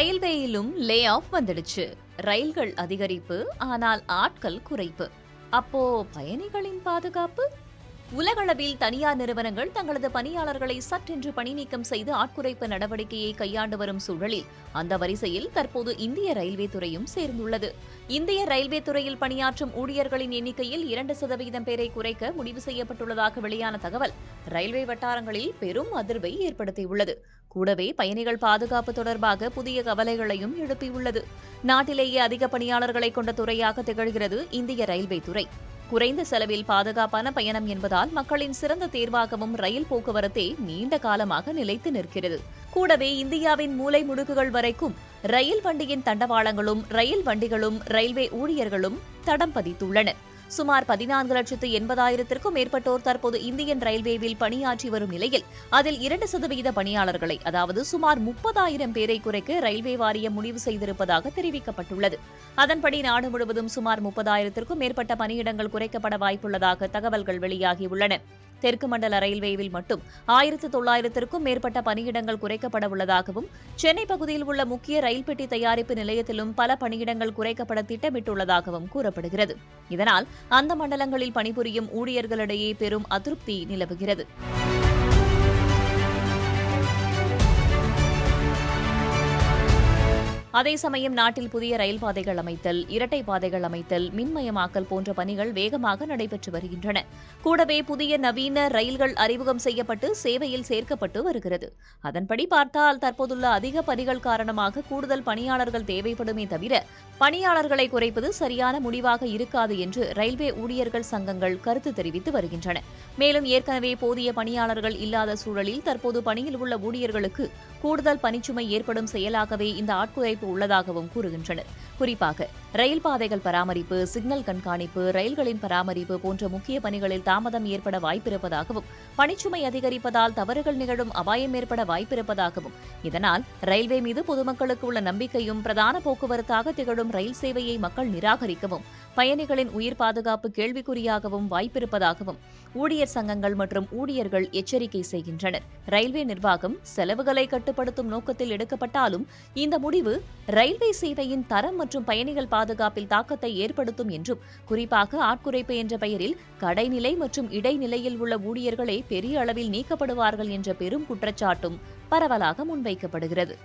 ரயில்வேயிலும் lay off வந்துடுச்சு. ரயில்கள் அதிகரிப்பு, ஆனால் ஆட்கள் குறைப்பு. அப்போ பயணிகளின் பாதுகாப்பு? உலகளவில் தனியார் நிறுவனங்கள் தங்களது பணியாளர்களை சற்றென்று பணி நீக்கம் செய்து ஆட்குறைப்பு நடவடிக்கையை கையாண்டு வரும் சூழலில் அந்த வரிசையில் தற்போது இந்திய ரயில்வே துறையும் சேர்ந்துள்ளது. இந்திய ரயில்வே துறையில் பணியாற்றும் ஊழியர்களின் எண்ணிக்கையில் 2% பேரை குறைக்க முடிவு செய்யப்பட்டுள்ளதாக வெளியான தகவல் ரயில்வே வட்டாரங்களில் பெரும் அதிர்வை ஏற்படுத்தியுள்ளது. கூடவே பயணிகள் பாதுகாப்பு தொடர்பாக புதிய கவலைகளையும் எழுப்பியுள்ளது. நாட்டிலேயே அதிக பணியாளர்களை கொண்ட துறையாக திகழ்கிறது இந்திய ரயில்வே துறை. குறைந்த செலவில் பாதுகாப்பான பயணம் என்பதால் மக்களின் சிறந்த தேர்வாகவும் ரயில் போக்குவரத்தே நீண்ட காலமாக நிலைத்து நிற்கிறது. கூடவே இந்தியாவின் மூலை முடுக்குகள் வரைக்கும் ரயில் வண்டியின் தண்டவாளங்களும் ரயில் வண்டிகளும் ரயில்வே ஊழியர்களும் தடம் பதித்துள்ளனர். சுமார் 14,80,000க்கும் மேற்பட்டோர் தற்போது இந்தியன் ரயில்வேவில் பணியாற்றி வரும் நிலையில் அதில் 2% பணியாளர்களை, அதாவது சுமார் 30,000 பேரை குறைக்க ரயில்வே வாரியம் முடிவு செய்திருப்பதாக தெரிவிக்கப்பட்டுள்ளது. அதன்படி நாடு முழுவதும் சுமார் 30,000க்கும் மேற்பட்ட பணியிடங்கள் குறைக்கப்பட வாய்ப்புள்ளதாக தகவல்கள் வெளியாகியுள்ளன. தெற்கு மண்டல ரயில்வேவில் மட்டும் 1,900க்கும் மேற்பட்ட பணியிடங்கள் குறைக்கப்பட உள்ளதாகவும், சென்னை பகுதியில் உள்ள முக்கிய ரயில் பெட்டி தயாரிப்பு நிலையத்திலும் பல பணியிடங்கள் குறைக்கப்பட திட்டமிட்டுள்ளதாகவும் கூறப்படுகிறது. இதனால் அந்த மண்டலங்களில் பணிபுரியும் ஊழியர்களிடையே பெரும் அதிருப்தி நிலவுகிறது. அதே சமயம் நாட்டில் புதிய ரயில் பாதைகள் அமைத்தல், இரட்டை பாதைகள் அமைத்தல், மின்மயமாக்கல் போன்ற பணிகள் வேகமாக நடைபெற்று வருகின்றன. கூடவே புதிய நவீன ரயில்கள் அறிமுகம் செய்யப்பட்டு சேவையில் சேர்க்கப்பட்டு வருகிறது. அதன்படி பார்த்தால் தற்போதுள்ள அதிக பணிகள் காரணமாக கூடுதல் பணியாளர்கள் தேவைப்படுமே தவிர பணியாளர்களை குறைப்பது சரியான முடிவாக இருக்காது என்று ரயில்வே ஊழியர்கள் சங்கங்கள் கருத்து தெரிவித்து வருகின்றன. மேலும் ஏற்கனவே போதிய பணியாளர்கள் இல்லாத சூழலில் தற்போது பணியில் உள்ள ஊழியர்களுக்கு கூடுதல் பணிச்சுமை ஏற்படும் செயலாகவே இந்த ஆட்குறைப்பு உள்ளதாகவும் கூறுகின்றனர். குறிப்பாக ரயில் பாதைகள் பராமரிப்பு, சிக்னல் கண்காணிப்பு, ரயில்களின் பராமரிப்பு போன்ற முக்கிய பணிகளில் தாமதம் ஏற்பட வாய்ப்பிருப்பதாகவும், பணிச்சுமை அதிகரிப்பதால் தவறுகள் நிகழும் அபாயம் ஏற்பட வாய்ப்பிருப்பதாகவும், இதனால் ரயில்வே மீது பொதுமக்களுக்கு உள்ள நம்பிக்கையும் பிரதான போக்குவரத்தாக திகழும் ரயில் சேவையை மக்கள் நிராகரிக்கவும், பயணிகளின் உயிர் பாதுகாப்பு கேள்விக்குறியாகவும் வாய்ப்பிருப்பதாகவும் ஊழியர் சங்கங்கள் மற்றும் ஊழியர்கள் எச்சரிக்கை செய்கின்றனர். ரயில்வே நிர்வாகம் செலவுகளை கட்டுப்படுத்தும் நோக்கத்தில் எடுக்கப்பட்டாலும் இந்த முடிவு ரயில்வே சேவையின் தரம் மற்றும் பயணிகள் பாதுகாப்பில் தாக்கத்தை ஏற்படுத்தும் என்றும், குறிப்பாக ஆட்குறைப்பு என்ற பெயரில் கடைநிலை மற்றும் இடைநிலையில் உள்ள ஊழியர்களே பெரிய அளவில் நீக்கப்படுவார்கள் என்ற பெரும் குற்றச்சாட்டும் பரவலாக முன்வைக்கப்படுகிறது.